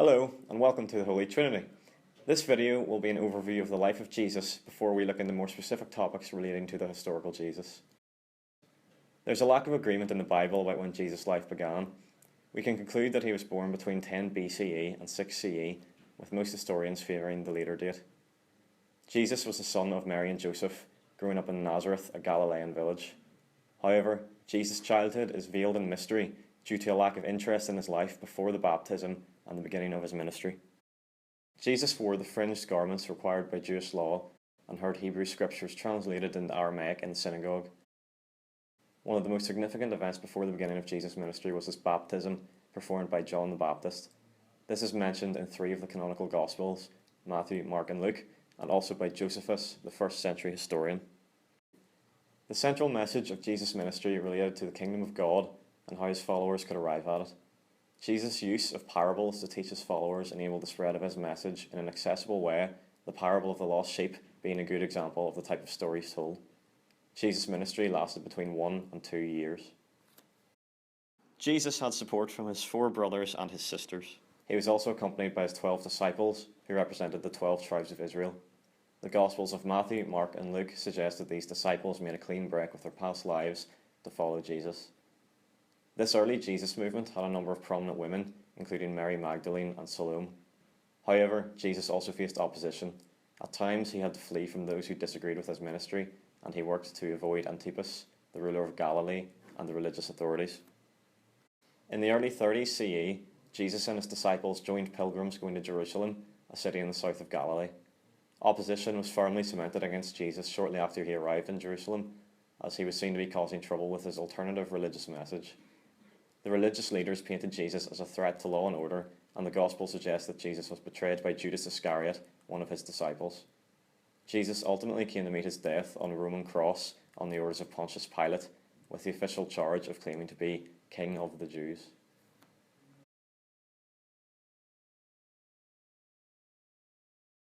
Hello and welcome to the Holy Trinity. This video will be an overview of the life of Jesus before we look into more specific topics relating to the historical Jesus. There's a lack of agreement in the Bible about when Jesus' life began. We can conclude that he was born between 10 BCE and 6 CE, with most historians favouring the later date. Jesus was the son of Mary and Joseph, growing up in Nazareth, a Galilean village. However, Jesus' childhood is veiled in mystery due to a lack of interest in his life before the baptism and the beginning of his ministry. Jesus wore the fringed garments required by Jewish law and heard Hebrew scriptures translated into Aramaic in the synagogue. One of the most significant events before the beginning of Jesus' ministry was his baptism, performed by John the Baptist. This is mentioned in 3 of the canonical Gospels, Matthew, Mark and Luke, and also by Josephus, the 1st century historian. The central message of Jesus' ministry related to the kingdom of God and how his followers could arrive at it. Jesus' use of parables to teach his followers enabled the spread of his message in an accessible way, the parable of the lost sheep being a good example of the type of stories told. Jesus' ministry lasted between 1 and 2 years. Jesus had support from his 4 brothers and his sisters. He was also accompanied by his 12 disciples, who represented the 12 tribes of Israel. The Gospels of Matthew, Mark and Luke suggest that these disciples made a clean break with their past lives to follow Jesus. This early Jesus movement had a number of prominent women, including Mary Magdalene and Salome. However, Jesus also faced opposition. At times he had to flee from those who disagreed with his ministry, and he worked to avoid Antipas, the ruler of Galilee, and the religious authorities. In the early 30s CE, Jesus and his disciples joined pilgrims going to Jerusalem, a city in the south of Galilee. Opposition was firmly cemented against Jesus shortly after he arrived in Jerusalem, as he was seen to be causing trouble with his alternative religious message. The religious leaders painted Jesus as a threat to law and order, and the Gospel suggests that Jesus was betrayed by Judas Iscariot, one of his disciples. Jesus ultimately came to meet his death on a Roman cross on the orders of Pontius Pilate, with the official charge of claiming to be King of the Jews.